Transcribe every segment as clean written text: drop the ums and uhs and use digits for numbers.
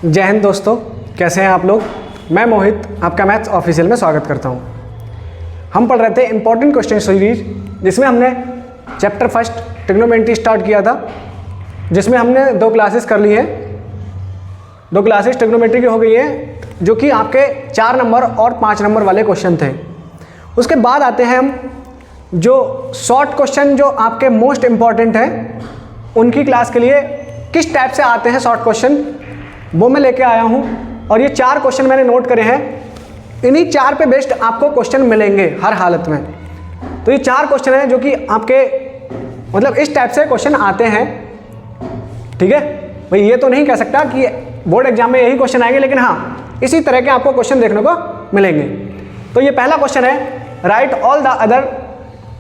जय हिंद दोस्तों, कैसे हैं आप लोग। मैं मोहित आपका मैथ्स ऑफिशियल में स्वागत करता हूं। हम पढ़ रहे थे इंपॉर्टेंट क्वेश्चन सीरीज, जिसमें हमने चैप्टर फर्स्ट ट्रिग्नोमेट्री स्टार्ट किया था, जिसमें हमने 2 क्लासेस कर ली हैं। 2 क्लासेस ट्रिग्नोमेट्री की हो गई हैं, जो कि आपके 4 नंबर और 5 नंबर वाले क्वेश्चन थे। उसके बाद आते हैं हम जो शॉर्ट क्वेश्चन जो आपके मोस्ट इम्पॉर्टेंट हैं, उनकी क्लास के लिए किस टाइप से आते हैं शॉर्ट क्वेश्चन, वो मैं लेके आया हूँ। और ये 4 क्वेश्चन मैंने नोट करे हैं। इन्हीं 4 पे बेस्ड आपको क्वेश्चन मिलेंगे हर हालत में। तो ये 4 क्वेश्चन हैं जो कि आपके मतलब इस टाइप से क्वेश्चन आते हैं। ठीक है भाई, ये तो नहीं कह सकता कि बोर्ड एग्जाम में यही क्वेश्चन आएंगे, लेकिन हाँ इसी तरह के आपको क्वेश्चन देखने को मिलेंगे। तो ये पहला क्वेश्चन है, right all the other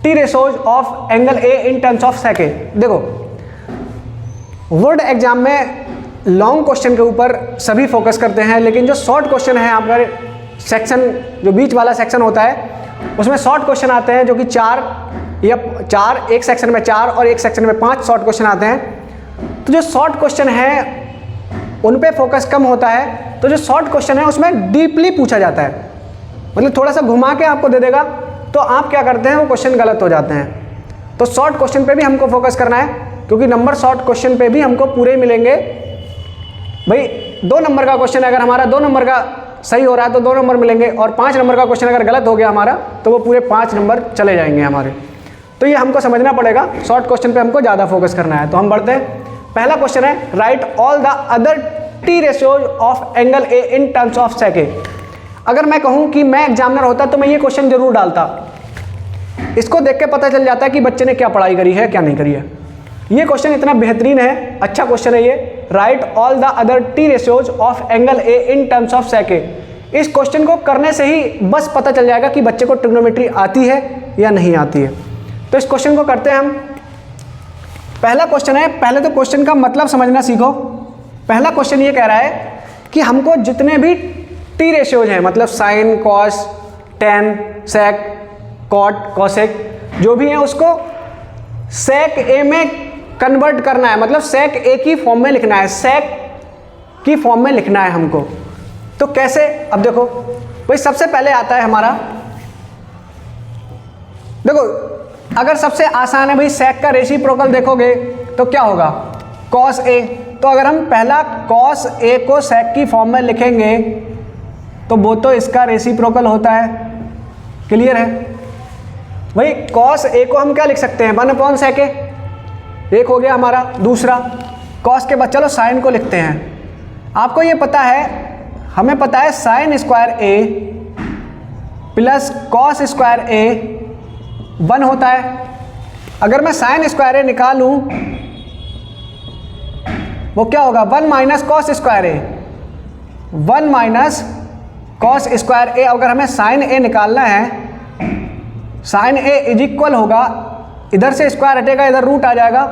t ratios of angle A in terms of sec. देखो बोर्ड एग्जाम में लॉन्ग क्वेश्चन के ऊपर सभी फोकस करते हैं, लेकिन जो शॉर्ट क्वेश्चन है आपका सेक्शन, जो बीच वाला सेक्शन होता है, उसमें शॉर्ट क्वेश्चन आते हैं जो कि 4 एक सेक्शन में 4 और एक सेक्शन में 5 शॉर्ट क्वेश्चन आते हैं। तो जो शॉर्ट क्वेश्चन है उन पे फोकस कम होता है। तो जो शॉर्ट क्वेश्चन है उसमें डीपली पूछा जाता है, मतलब थोड़ा सा घुमा के आपको दे देगा, तो आप क्या करते हैं वो क्वेश्चन गलत हो जाते हैं। तो शॉर्ट क्वेश्चन पे भी हमको फोकस करना है, क्योंकि नंबर शॉर्ट क्वेश्चन पे भी हमको पूरे मिलेंगे। भाई 2 नंबर का क्वेश्चन अगर हमारा 2 नंबर का सही हो रहा है तो 2 नंबर मिलेंगे, और 5 नंबर का क्वेश्चन अगर गलत हो गया हमारा तो वो पूरे 5 नंबर चले जाएंगे हमारे। तो ये हमको समझना पड़ेगा, शॉर्ट क्वेश्चन पे हमको ज़्यादा फोकस करना है। तो हम बढ़ते हैं। पहला क्वेश्चन है, right all the other T ratios of angle A in terms of sec A. अगर मैं कहूँ कि मैं एग्जामिनर होता तो मैं ये क्वेश्चन जरूर डालता। इसको देख के पता चल जाता है कि बच्चे ने क्या पढ़ाई करी है क्या नहीं करी है। ये क्वेश्चन इतना बेहतरीन है, अच्छा क्वेश्चन है ये, right all the other T ratios of angle A in terms of sec A. इस क्वेश्चन को करने से ही बस पता चल जाएगा कि बच्चे को ट्रिग्नोमेट्री आती है या नहीं आती है। तो इस क्वेश्चन को करते हैं हम। पहला क्वेश्चन है, पहले तो क्वेश्चन का मतलब समझना सीखो। पहला क्वेश्चन ये कह रहा है कि हमको जितने भी टी रेशियोज हैं, मतलब साइन, कॉस, टेन, सेक, कॉट, कॉसेक, जो भी है उसको सेक ए में कन्वर्ट करना है, मतलब सेक ए की फॉर्म में लिखना है, सेक की फॉर्म में लिखना है हमको। तो कैसे, अब देखो भाई सबसे पहले आता है हमारा, देखो अगर सबसे आसान है भाई सेक का रेसिप्रोकल देखोगे तो क्या होगा, कॉस ए। तो अगर हम पहला कॉस ए को सेक की फॉर्म में लिखेंगे तो वो तो इसका रेसिप्रोकल होता है। क्लियर है भाई, कॉस ए को हम क्या लिख सकते हैं, 1/sec ए, एक हो गया हमारा। दूसरा कॉस के बाद चलो साइन को लिखते हैं। आपको ये पता है, हमें पता है sine square A plus cos square A 1 होता है। अगर मैं साइन स्क्वायर ए निकालूं वो क्या होगा, 1 minus cos square A, 1 minus cos square A. अगर हमें साइन ए निकालना है, साइन ए इज इक्वल होगा, इधर से स्क्वायर हटेगा, इधर रूट आ जाएगा,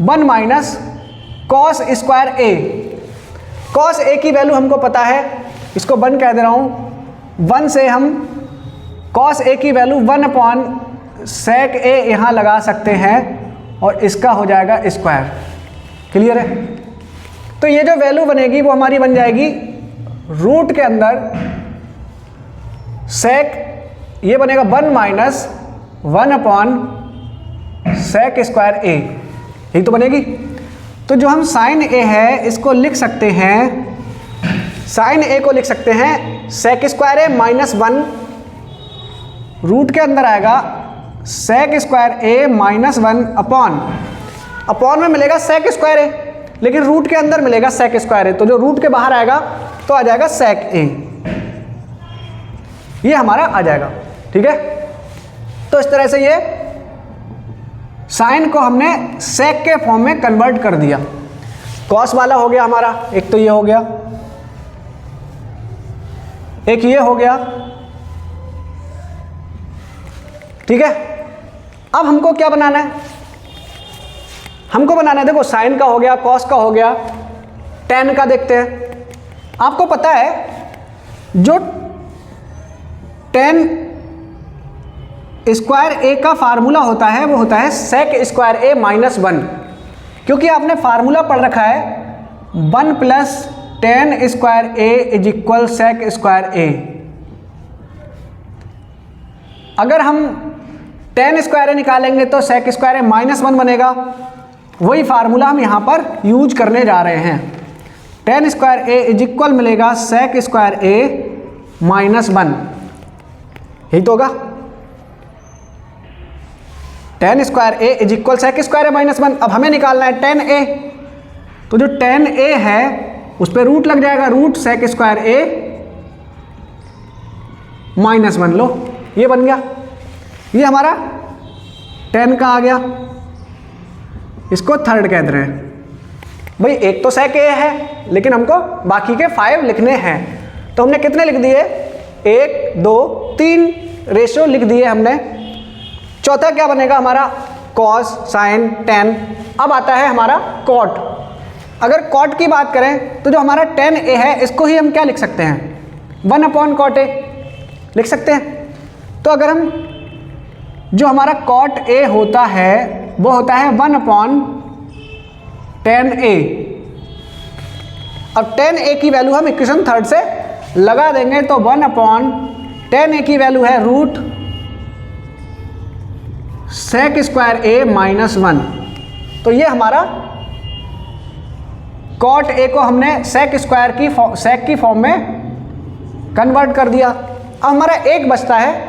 1 minus cos square A. Cos A की वैल्यू हमको पता है, इसको 1 कह दे रहा हूँ। 1 से हम कॉस ए की वैल्यू 1/sec ए यहाँ लगा सकते हैं, और इसका हो जाएगा स्क्वायर। क्लियर है। तो ये जो वैल्यू बनेगी वो हमारी बन जाएगी रूट के अंदर सेक, ये बनेगा 1 माइनस 1/sec स्क्वायर ए, यही तो बनेगी। तो जो हम साइन ए है इसको लिख सकते हैं, साइन ए को लिख सकते हैं सेक स्क्वायर ए माइनस 1, रूट के अंदर आएगा सेक स्क्वायर ए माइनस 1 अपॉन में मिलेगा सेक स्क्वायर ए, लेकिन रूट के अंदर मिलेगा सेक स्क्वायर ए। तो जो रूट के बाहर आएगा तो आ जाएगा सेक ए, ये हमारा आ जाएगा। ठीक है, तो इस तरह से ये साइन को हमने सेक के फॉर्म में कन्वर्ट कर दिया। कॉस वाला हो गया हमारा, एक तो ये हो गया, एक ये हो गया। ठीक है, अब हमको क्या बनाना है, हमको बनाना है, देखो साइन का हो गया, कॉस का हो गया, टेन का देखते हैं। आपको पता है जो टेन स्क्वायर ए का फार्मूला होता है वो होता है सेक स्क्वायर ए माइनस 1, क्योंकि आपने फार्मूला पढ़ रखा है 1 plus tan square A is equal sec square A. अगर हम टेन स्क्वायर ए निकालेंगे तो सेक स्क्वायर ए -1 बनेगा। वही फार्मूला हम यहाँ पर यूज करने जा रहे हैं। Tan square A is equal मिलेगा सेक स्क्वायर ए -1, यही तो होगा। Tan square A is equal sec square A -1। अब हमें निकालना है टेन ए, तो जो टेन ए है उस पर रूट लग जाएगा, रूट सेक स्क्वायर ए -1। लो ये बन गया, ये हमारा टेन का आ गया, इसको थर्ड कह दे रहे हैं। भाई एक तो सेक ए है लेकिन हमको बाकी के 5 लिखने हैं, तो हमने कितने लिख दिए, 1 2 3 रेशो लिख दिए हमने। चौथा क्या बनेगा हमारा, कॉस साइन टेन। अब आता है हमारा कॉट। अगर कॉट की बात करें तो जो हमारा टेन ए है इसको ही हम क्या लिख सकते हैं, 1/cot ए लिख सकते हैं। तो अगर हम जो हमारा कॉट ए होता है वो होता है 1/10 ए। अब 10 ए की वैल्यू हम इक्वेशन थर्ड से लगा देंगे, तो 1/10 ए की वैल्यू है रूट सेक स्क्वायर ए -1। तो ये हमारा कॉट ए को हमने सेक स्क्वायर की सेक की फॉर्म में कन्वर्ट कर दिया। अब हमारा एक बचता है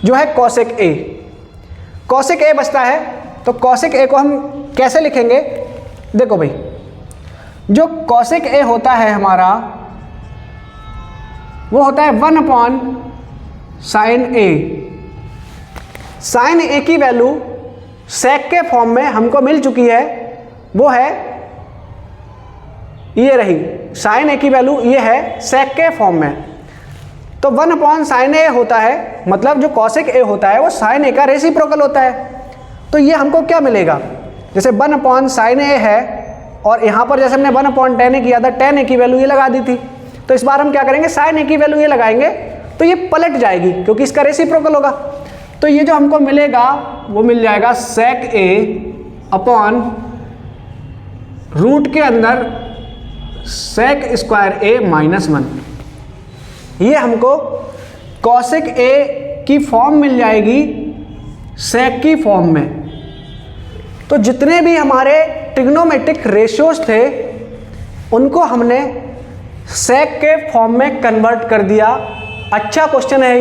जो है कॉसेक ए। कॉसेक ए बचता है, तो कॉसेक ए को हम कैसे लिखेंगे, देखो भाई जो कॉसेक ए होता है हमारा वो होता है 1/sin ए। साइन ए की वैल्यू सेक के फॉर्म में हमको मिल चुकी है, वो है ये रही, साइन ए की वैल्यू ये है सेक के फॉर्म में। तो 1/sin ए होता है, मतलब जो कॉसेक ए होता है वो साइन ए का रेसिप्रोकल होता है। तो ये हमको क्या मिलेगा, जैसे 1/sin ए है और यहाँ पर जैसे हमने 1/10 ए किया था, 10 ए की वैल्यू ये लगा दी थी, तो इस बार हम क्या करेंगे, साइन ए की वैल्यू ये लगाएंगे तो ये पलट जाएगी क्योंकि इसका रेसिप्रोकल होगा। तो ये जो हमको मिलेगा वो मिल जाएगा सेक ए अपॉन रूट के अंदर सेक स्क्वायर ए -1। ये हमको कॉसेक ए की फॉर्म मिल जाएगी सेक की फॉर्म में। तो जितने भी हमारे ट्रिग्नोमेट्रिक रेशियोज थे उनको हमने सेक के फॉर्म में कन्वर्ट कर दिया। अच्छा क्वेश्चन है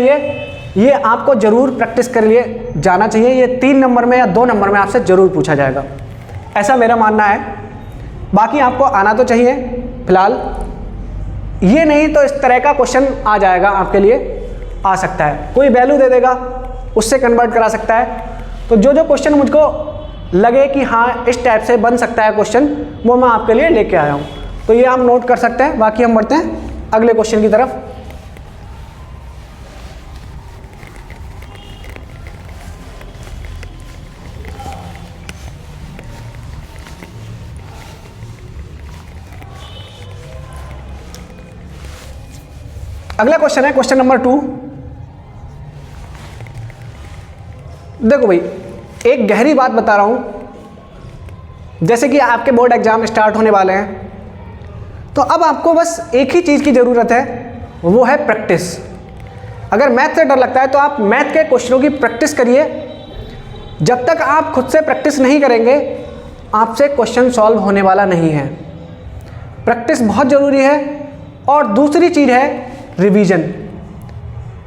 ये आपको जरूर प्रैक्टिस कर लिए जाना चाहिए। ये 3 नंबर में या 2 नंबर में आपसे जरूर पूछा जाएगा, ऐसा मेरा मानना है। बाकी आपको आना तो चाहिए, फिलहाल ये नहीं तो इस तरह का क्वेश्चन आ जाएगा आपके लिए, आ सकता है कोई वैल्यू दे देगा उससे कन्वर्ट करा सकता है। तो जो जो क्वेश्चन मुझको लगे कि हाँ इस टाइप से बन सकता है क्वेश्चन, वो मैं आपके लिए लेके आया हूँ, तो ये आप नोट कर सकते हैं। बाकी हम बढ़ते हैं अगले क्वेश्चन की तरफ। अगला क्वेश्चन है क्वेश्चन नंबर 2। देखो भाई एक गहरी बात बता रहा हूं, जैसे कि आपके बोर्ड एग्जाम स्टार्ट होने वाले हैं, तो अब आपको बस एक ही चीज़ की ज़रूरत है, वो है प्रैक्टिस। अगर मैथ से डर लगता है तो आप मैथ के क्वेश्चनों की प्रैक्टिस करिए। जब तक आप खुद से प्रैक्टिस नहीं करेंगे आपसे क्वेश्चन सॉल्व होने वाला नहीं है। प्रैक्टिस बहुत ज़रूरी है। और दूसरी चीज़ है रिवीजन।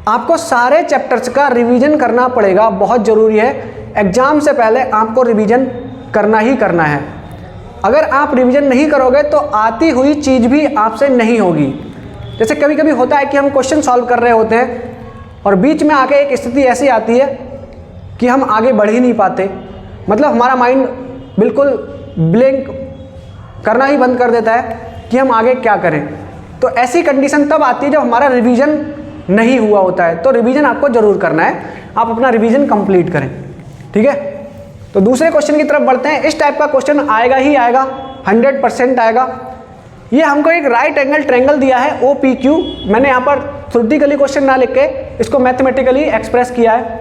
आपको सारे चैप्टर्स का रिवीजन करना पड़ेगा, बहुत ज़रूरी है। एग्ज़ाम से पहले आपको रिवीजन करना ही करना है। अगर आप रिवीजन नहीं करोगे तो आती हुई चीज़ भी आपसे नहीं होगी। जैसे कभी कभी होता है कि हम क्वेश्चन सॉल्व कर रहे होते हैं और बीच में आके एक स्थिति ऐसी आती है कि हम आगे बढ़ ही नहीं पाते, मतलब हमारा माइंड बिल्कुल ब्लैंक करना ही बंद कर देता है कि हम आगे क्या करें। तो ऐसी कंडीशन तब आती है जब हमारा रिवीजन नहीं हुआ होता है। तो रिवीजन आपको ज़रूर करना है, आप अपना रिवीजन कंप्लीट करें, ठीक है। तो दूसरे क्वेश्चन की तरफ बढ़ते हैं। इस टाइप का क्वेश्चन आएगा ही आएगा, 100% आएगा। ये हमको एक राइट एंगल ट्रायंगल दिया है OPQ। मैंने यहाँ पर थ्योरेटिकली क्वेश्चन ना लिख के इसको मैथमेटिकली एक्सप्रेस किया है।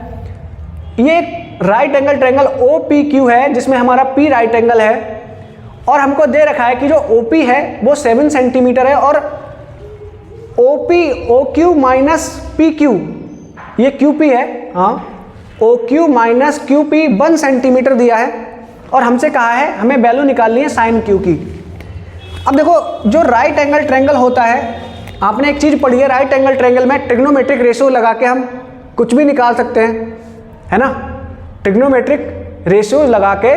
ये एक राइट एंगल ट्रायंगल OPQ है जिसमें हमारा P राइट एंगल है और हमको दे रखा है कि जो OP है वो 7 सेंटीमीटर है और OQ माइनस PQ, ये QP है, हाँ, OQ माइनस QP 1 सेंटीमीटर दिया है और हमसे कहा है हमें वैल्यू निकालनी है साइन Q की। अब देखो जो राइट एंगल ट्रायंगल होता है, आपने एक चीज़ पढ़ी है, राइट एंगल ट्रायंगल में ट्रिग्नोमेट्रिक रेशियो लगा के हम कुछ भी निकाल सकते हैं, है ना। ट्रिग्नोमेट्रिक रेशियो लगा के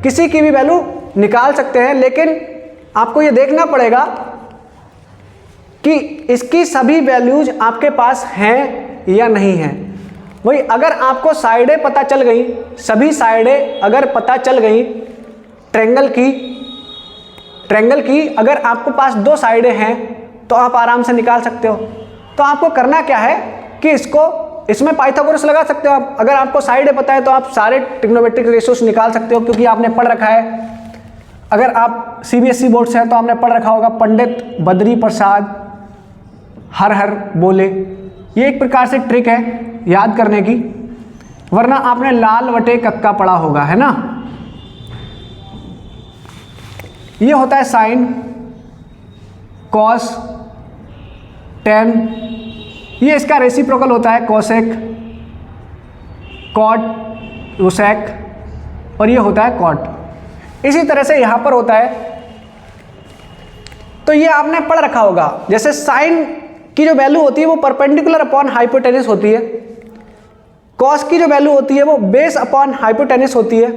किसी की भी वैल्यू निकाल सकते हैं, लेकिन आपको ये देखना पड़ेगा कि इसकी सभी वैल्यूज आपके पास हैं या नहीं हैं। वही अगर आपको साइडें पता चल गई, सभी साइडें अगर पता चल गई ट्रायंगल की अगर आपके पास 2 साइडें हैं तो आप आराम से निकाल सकते हो। तो आपको करना क्या है कि इसमें पाइथागोरस लगा सकते हो आप। अगर आपको साइडें पता है तो आप सारे ट्रिग्नोमेट्रिक रेशियोज निकाल सकते हो, क्योंकि आपने पढ़ रखा है। अगर आप CBSE बोर्ड से हैं तो आपने पढ़ रखा होगा पंडित बद्री प्रसाद हर हर बोले। ये एक प्रकार से ट्रिक है याद करने की, वरना आपने लाल वटे कक्का पढ़ा होगा, है ना। ये होता है साइन, कॉस, टेन, ये इसका रेसिप्रोकल होता है कोसेक, कॉट, कोसेक और ये होता है कॉट। इसी तरह से यहां पर होता है। तो ये आपने पढ़ रखा होगा, जैसे साइन की जो वैल्यू होती है वो परपेंडिकुलर अपॉन हाइपोटेनस होती है, कॉस की जो वैल्यू होती है वो बेस अपॉन हाइपोटेनस होती है,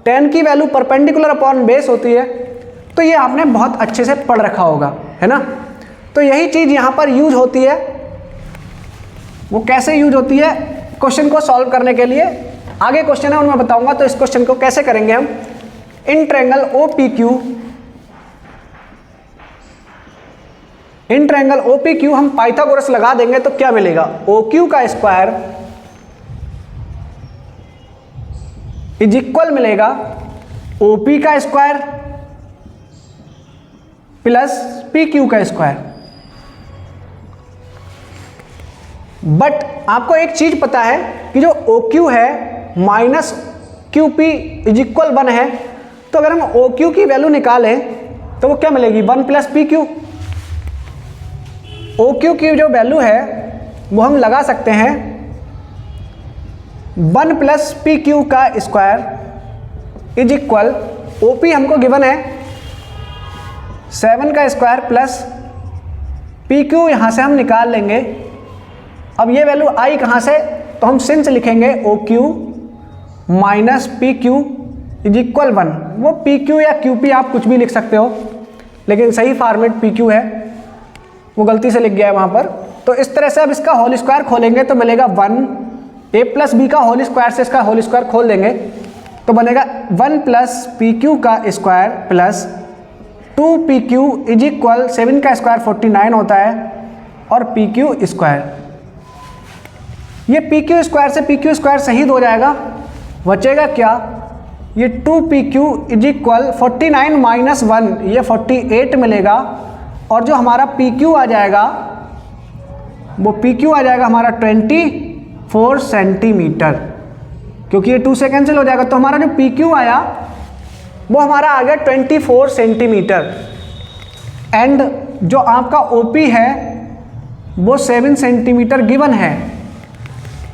टेन की वैल्यू परपेंडिकुलर अपॉन बेस होती है। तो ये आपने बहुत अच्छे से पढ़ रखा होगा, है ना। तो यही चीज़ यहाँ पर यूज होती है। वो कैसे यूज होती है, क्वेश्चन को सॉल्व करने के लिए आगे क्वेश्चन है उनमें बताऊंगा। तो इस क्वेश्चन को कैसे करेंगे हम, इन ट्रायंगल OPQ हम पाइथागोरस लगा देंगे तो क्या मिलेगा, OQ का स्क्वायर इज इक्वल मिलेगा OP का स्क्वायर प्लस PQ का स्क्वायर। बट आपको एक चीज पता है कि जो OQ है माइनस QP इज इक्वल 1 है, तो अगर हम OQ की वैल्यू निकालें तो वो क्या मिलेगी, 1 प्लस PQ। OQ की जो वैल्यू है वो हम लगा सकते हैं 1 प्लस PQ का स्क्वायर इज इक्वल, OP हमको गिवन है 7 का स्क्वायर प्लस PQ, यहाँ से हम निकाल लेंगे। अब ये वैल्यू आई कहाँ से, तो हम सिंस लिखेंगे OQ minus PQ is equal 1। वो PQ या QP आप कुछ भी लिख सकते हो, लेकिन सही फॉर्मेट PQ है, वो गलती से लिख गया है वहाँ पर। तो इस तरह से अब इसका होल स्क्वायर खोलेंगे तो मिलेगा 1, A प्लस B का होल स्क्वायर से इसका होल स्क्वायर खोल देंगे तो बनेगा 1 प्लस PQ का square plus 2PQ is equal 7 का स्क्वायर 49 होता है और PQ स्क्वायर। ये PQ स्क्वायर से PQ स्क्वायर शहीद हो जाएगा, बचेगा क्या, ये 2PQ इज इक्वल 49 माइनस 1, ये 48 मिलेगा। और जो हमारा PQ आ जाएगा वो PQ आ जाएगा हमारा 24 सेंटीमीटर, क्योंकि ये 2 से कैंसिल हो जाएगा। तो हमारा जो PQ आया वो हमारा आ गया 24 सेंटीमीटर। एंड जो आपका OP है वो 7 सेंटीमीटर गिवन है।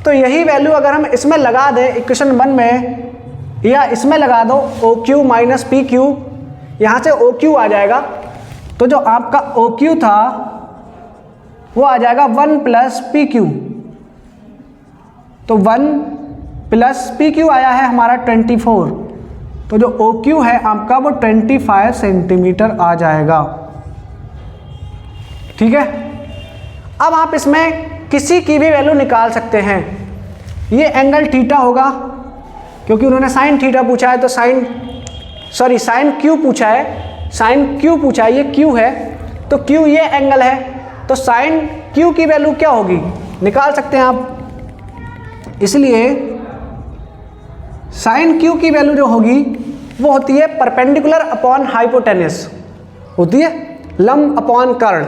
तो यही वैल्यू अगर हम इसमें लगा दें इक्वेशन 1 में, या इसमें लगा दो OQ माइनस PQ, यहाँ से OQ आ जाएगा। तो जो आपका OQ था वो आ जाएगा 1 प्लस PQ। तो 1 प्लस PQ आया है हमारा 24, तो जो OQ है आपका वो 25 सेंटीमीटर आ जाएगा। ठीक है, अब आप इसमें किसी की भी वैल्यू निकाल सकते हैं। ये एंगल थीटा होगा, क्योंकि उन्होंने साइन थीटा पूछा है, तो साइन Q पूछा है, साइन Q पूछा है, ये Q है तो Q ये एंगल है, तो साइन Q की वैल्यू क्या होगी निकाल सकते हैं आप। इसलिए साइन Q की वैल्यू जो होगी वो होती है परपेंडिकुलर अपॉन हाइपोटेनस, होती है लंब अपॉन कर्ण।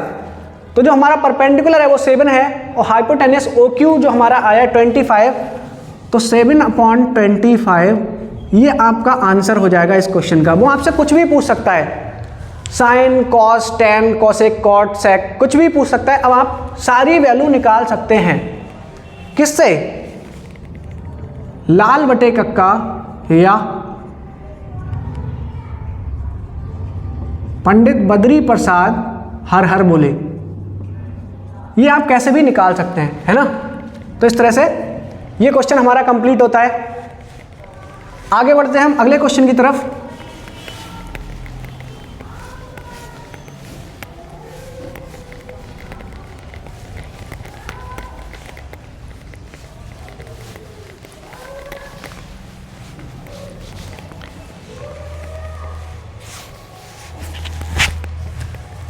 तो जो हमारा परपेंडिकुलर है वो 7 है और हाइपोटेनस OQ जो हमारा आया 25, तो 7 अपॉन 25 ये आपका आंसर हो जाएगा इस क्वेश्चन का। वो आपसे कुछ भी पूछ सकता है, sine, cos, tan, cosec, cot, sec, कुछ भी पूछ सकता है। अब आप सारी वैल्यू निकाल सकते हैं किससे? लाल बटे कक्का या पंडित बद्री प्रसाद हर हर बोले, ये आप कैसे भी निकाल सकते हैं, है ना। तो इस तरह से ये क्वेश्चन हमारा कंप्लीट होता है। आगे बढ़ते हैं हम अगले क्वेश्चन की तरफ।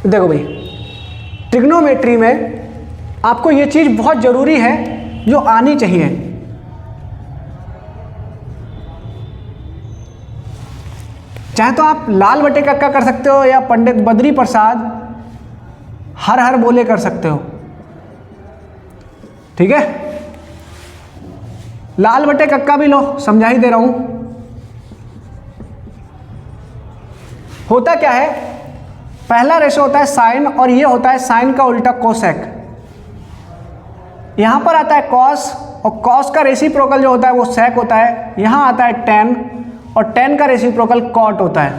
देखो भाई, ट्रिग्नोमेट्री में आपको ये चीज बहुत जरूरी है जो आनी चाहिए। चाहे तो आप लाल बटे कक्का कर सकते हो या पंडित बद्री प्रसाद हर हर बोले कर सकते हो, ठीक है। लाल बटे कक्का भी लो, समझा ही दे रहा हूं। होता क्या है, पहला रेशो होता है साइन और ये होता है साइन का उल्टा कोसेक। यहां पर आता है कॉस और कॉस का रेसिप्रोकल जो होता है वो सेक होता है। यहां आता है टेन और टेन का रेसिप्रोकल कॉट होता है।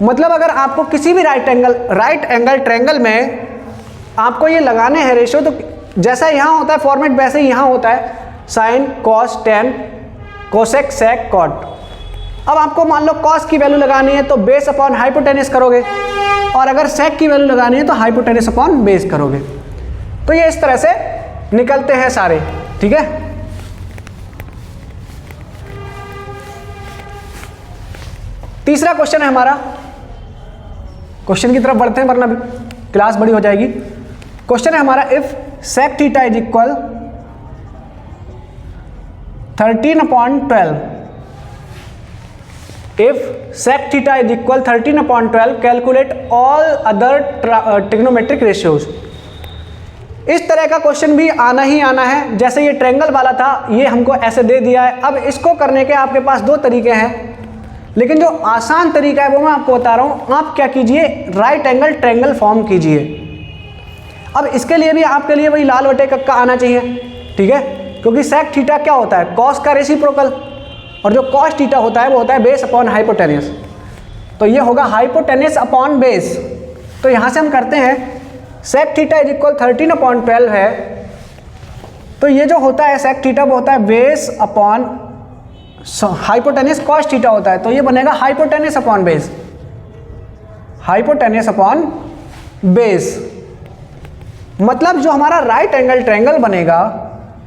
मतलब अगर आपको किसी भी राइट एंगल ट्रायंगल में आपको ये लगाने हैं रेशो, तो जैसा यहां होता है फॉर्मेट वैसे ही यहां होता है, साइन, कॉस, टेन, कोसेक, सेक, कॉट। अब आपको मान लो कॉस की वैल्यू लगानी है तो बेस अपॉन हाइपोटेनस करोगे, और अगर सेक की वैल्यू लगानी है तो हाइपोटेनस अपॉन बेस करोगे। तो ये इस तरह से निकलते हैं सारे, ठीक है। तीसरा क्वेश्चन है हमारा, क्वेश्चन की तरफ बढ़ते हैं वरना क्लास बड़ी हो जाएगी। क्वेश्चन है हमारा, if sec theta is equal 13/12, if sec theta is equal 13/12 calculate all other trigonometric ratios। इस तरह का क्वेश्चन भी आना ही आना है। जैसे ये ट्रायंगल वाला था, ये हमको ऐसे दे दिया है। अब इसको करने के आपके पास दो तरीके हैं, लेकिन जो आसान तरीका है वो मैं आपको बता रहा हूं। आप क्या कीजिए, राइट एंगल ट्रायंगल फॉर्म कीजिए। अब इसके लिए भी आपके लिए वही लाल बटे कक्का आना चाहिए, ठीक है, क्योंकि सेक थीटा क्या होता है, कॉस का रेसिप्रोकल, और जो कॉस थीटा होता है वो होता है बेस अपॉन हाइपोटेनस। तो ये होगा हाइपोटेनस अपॉन बेस। तो यहां से हम करते हैं, सेक थीटा इज इक्वल 13/12 है, तो ये जो होता है सेक थीटा वो होता है base upon hypotenuse cos theta होता है, तो ये बनेगा hypotenuse upon base, hypotenuse upon base. मतलब जो हमारा राइट एंगल ट्रायंगल बनेगा,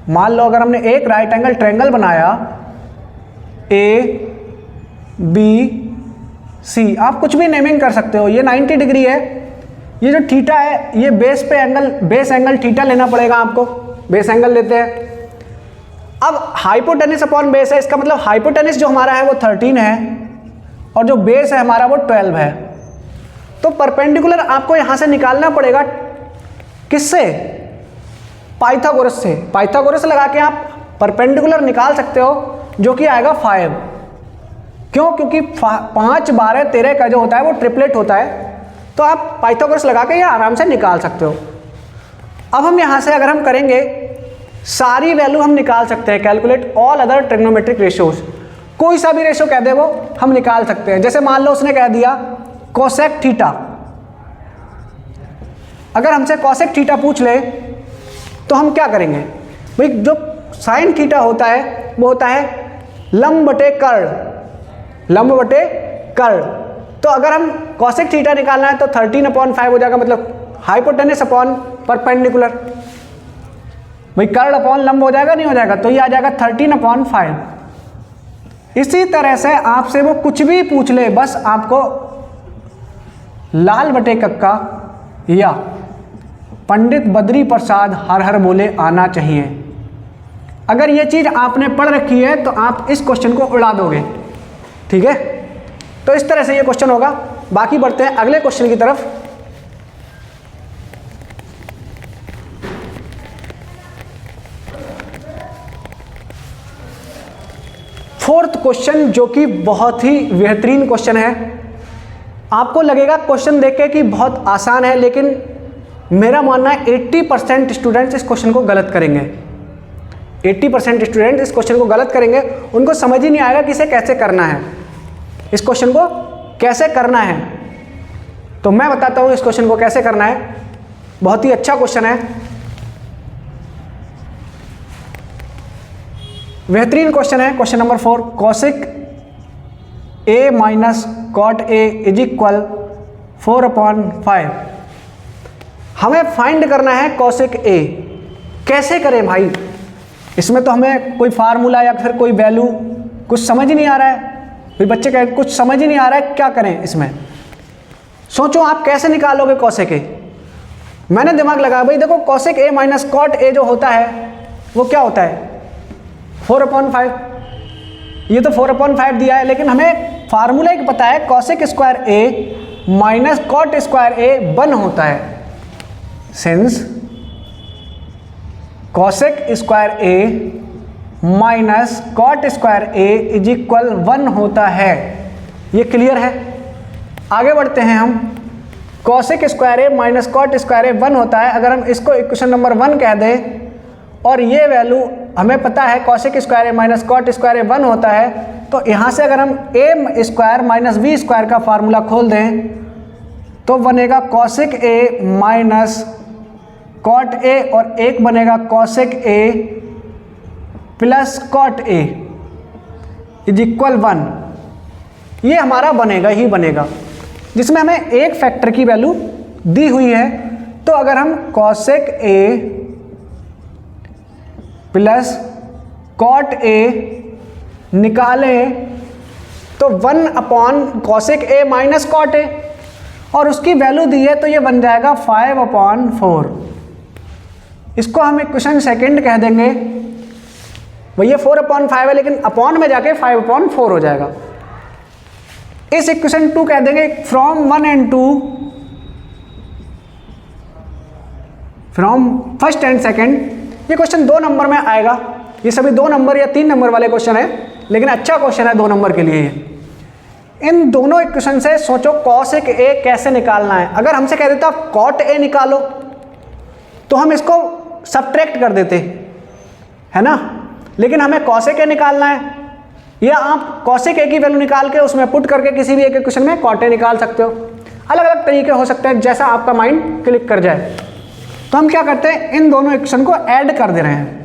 मान लो अगर हमने एक राइट एंगल ट्रायंगल बनाया ए बी सी, आप कुछ भी नेमिंग कर सकते हो। ये 90 डिग्री है, ये जो थीटा है ये बेस एंगल थीटा लेना पड़ेगा आपको, बेस एंगल लेते हैं। अब हाइपोटेनस अपॉन बेस है, इसका मतलब हाइपोटेनस जो हमारा है वो 13 है और जो बेस है हमारा वो 12 है। तो परपेंडिकुलर आपको यहां से निकालना पड़ेगा, किससे, पाइथागोरस से। पाइथागोरस लगा के आप परपेंडिकुलर निकाल सकते हो, जो कि आएगा 5। क्यों, क्योंकि 5, 12, 13 का जो होता है वो ट्रिपलेट होता है, तो आप पाइथागोरस लगा के ये आराम से निकाल सकते हो। अब हम यहां से अगर हम करेंगे, सारी वैल्यू हम निकाल सकते हैं, calculate all other trigonometric ratios. कोई सा भी रेशियो कह दे वो हम निकाल सकते हैं। जैसे मान लो उसने कह दिया कोसेक थीटा, अगर हमसे कोसेक थीटा पूछ ले तो हम क्या करेंगे भाई, जो साइन थीटा होता है वो होता है लंब बटे कर्ण, लंब बटे कर्ण। तो अगर हम कोसेक थीटा निकालना है तो 13/5 हो जाएगा, मतलब हाइपोटेनस अपॉन परपेंडिकुलर। भाई कर्ण अपॉन लंब हो जाएगा, नहीं हो जाएगा, तो ये आ जाएगा 13/5। इसी तरह से आपसे वो कुछ भी पूछ ले, बस आपको लाल बटे कक्का या पंडित बद्री प्रसाद हर हर बोले आना चाहिए। अगर ये चीज आपने पढ़ रखी है तो आप इस क्वेश्चन को उड़ा दोगे, ठीक है। तो इस तरह से ये क्वेश्चन होगा। बाकी बढ़ते हैं अगले क्वेश्चन की तरफ। फोर्थ क्वेश्चन जो कि बहुत ही बेहतरीन क्वेश्चन है। आपको लगेगा क्वेश्चन देख के कि बहुत आसान है, लेकिन मेरा मानना है 80% स्टूडेंट्स इस क्वेश्चन को गलत करेंगे। 80% स्टूडेंट इस क्वेश्चन को गलत करेंगे, उनको समझ ही नहीं आएगा कि इसे कैसे करना है, इस क्वेश्चन को कैसे करना है। तो मैं बताता हूँ इस क्वेश्चन को कैसे करना है। बहुत ही अच्छा क्वेश्चन है, बेहतरीन क्वेश्चन है। Question number 4, cosec A minus cot A is equal 4/5। हमें फाइंड करना है कॉसिक ए। कैसे करें भाई? इसमें तो हमें कोई फार्मूला या फिर कोई वैल्यू कुछ समझ ही नहीं आ रहा है। कोई बच्चे कहें कुछ समझ ही नहीं आ रहा है, क्या करें इसमें? सोचो आप कैसे निकालोगे कॉसेक ए। मैंने दिमाग लगाया भाई, देखो cosec A minus cot A जो होता है वो क्या होता है? 4/5। ये तो 4/5 दिया है, लेकिन हमें फार्मूला एक पता है, cosec square A minus cot square A 1 होता है। Since cosec square A minus cot square A is equal 1 होता है। ये क्लियर है? आगे बढ़ते हैं हम। Cosec square A minus cot square A 1 होता है। अगर हम इसको इक्वेशन नंबर 1 कह दें और ये वैल्यू हमें पता है cosec square A minus cot square A 1 होता है, तो यहाँ से अगर हम A square minus B square का फार्मूला खोल दें तो बनेगा cosec A minus cot A और एक बनेगा cosec A plus cot A is equal 1। ये हमारा बनेगा ही बनेगा, जिसमें हमें एक फैक्टर की वैल्यू दी हुई है। तो अगर हम cosec A plus cot A निकालें तो 1 cosec A minus cot A, और उसकी वैल्यू दी है तो ये बन जाएगा 5/4। इसको हम इक्वेशन सेकंड कह देंगे। भैया 4/5 है, लेकिन अपॉन में जाके 5/4 हो जाएगा। इस इक्वेशन 2 कह देंगे from 1 and 2, from first and second. ये क्वेश्चन 2 नंबर में आएगा। ये सभी 2 नंबर या 3 नंबर वाले क्वेश्चन है, लेकिन अच्छा क्वेश्चन है 2 नंबर के लिए। इन दोनों इक्वेशन से सोचो कॉसेक ए कैसे निकालना है। अगर हमसे कह देता कॉट ए निकालो तो हम इसको सब्ट्रैक्ट कर देते, है ना, लेकिन हमें कॉसेक ए निकालना है। या आप कॉसेक ए की वैल्यू निकाल के उसमें पुट करके किसी भी एक इक्वेशन में कॉट ए निकाल सकते हो। अलग अलग तरीके हो सकते हैं, जैसा आपका माइंड क्लिक कर जाए। तो हम क्या करते हैं, इन दोनों इक्वेशन को ऐड कर दे रहे हैं।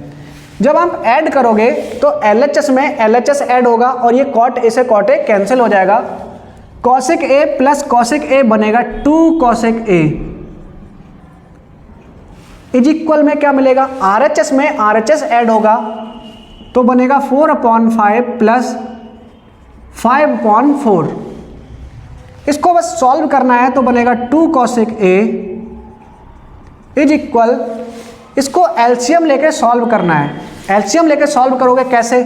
जब आप ऐड करोगे तो LHS में LHS ऐड होगा और ये कॉट ए से कॉट ए कैंसिल हो जाएगा। कॉसेक ए प्लस कॉसेक ए बनेगा 2 कॉसेक ए इज इक्वल में क्या मिलेगा? RHS में RHS ऐड होगा तो बनेगा 4/5 प्लस 5/4। इसको बस सॉल्व करना है तो बनेगा 2 कॉसेक ए इज इक्वल, इसको एलसीएम लेके सॉल्व करना है। एलसीएम लेके सॉल्व करोगे कैसे?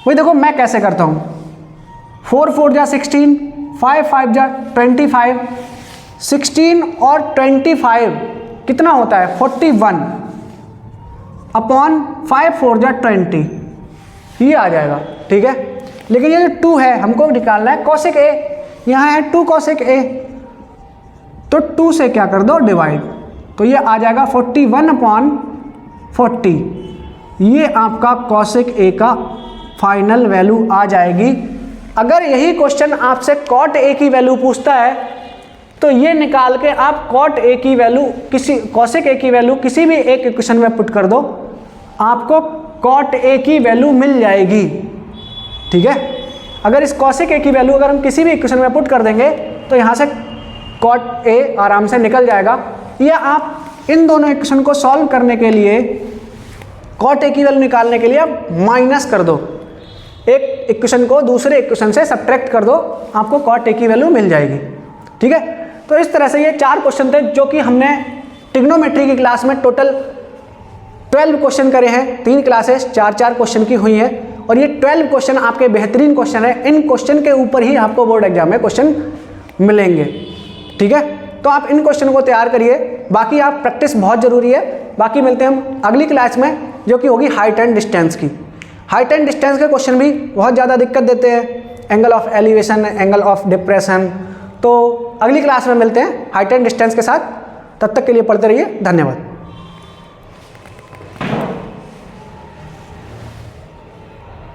वही देखो मैं कैसे करता हूँ। 4 4 जा 16, 5 5 जा 25, 16 और 25 कितना होता है? 41 अपॉन 5 4 जा 20, ये आ जाएगा। ठीक है, लेकिन ये जो 2 है हमको निकालना है कॉसेक ए। यहाँ है 2 कॉसेक ए, तो 2 से क्या कर दो डिवाइड, तो ये आ जाएगा 41/40। ये आपका कॉसेक ए का फाइनल वैल्यू आ जाएगी। अगर यही क्वेश्चन आपसे कॉट ए की वैल्यू पूछता है तो ये निकाल के आप कॉट ए की वैल्यू कॉसेक ए की वैल्यू किसी भी एक इक्वेशन में पुट कर दो, आपको कॉट ए की वैल्यू मिल जाएगी। ठीक है, अगर इस कॉसेक ए की वैल्यू अगर हम किसी भी इक्वेशन में पुट कर देंगे तो यहाँ से कॉट ए आराम से निकल जाएगा। या आप इन दोनों इक्वेशन को सॉल्व करने के लिए कॉट ए की वैल्यू निकालने के लिए आप माइनस कर दो, एक इक्वेशन को दूसरे इक्वेशन से सब्ट्रैक्ट कर दो, आपको कॉट ए की वैल्यू मिल जाएगी। ठीक है, तो इस तरह से ये 4 क्वेश्चन थे जो कि हमने ट्रिग्नोमेट्री की क्लास में टोटल 12 क्वेश्चन करे हैं। 3 क्लासेस 4-4 क्वेश्चन की हुई हैं और ये 12 क्वेश्चन आपके बेहतरीन क्वेश्चन है। इन क्वेश्चन के ऊपर ही आपको बोर्ड एग्जाम में क्वेश्चन मिलेंगे। ठीक है, तो आप इन क्वेश्चन को तैयार करिए, बाकी आप प्रैक्टिस बहुत ज़रूरी है। बाकी मिलते हैं हम अगली क्लास में जो कि होगी हाइट एंड डिस्टेंस की। हाइट एंड डिस्टेंस के क्वेश्चन भी बहुत ज़्यादा दिक्कत देते हैं, angle of elevation, angle of depression. तो अगली क्लास में मिलते हैं हाइट एंड डिस्टेंस के साथ, तब तक के लिए पढ़ते रहिए। धन्यवाद।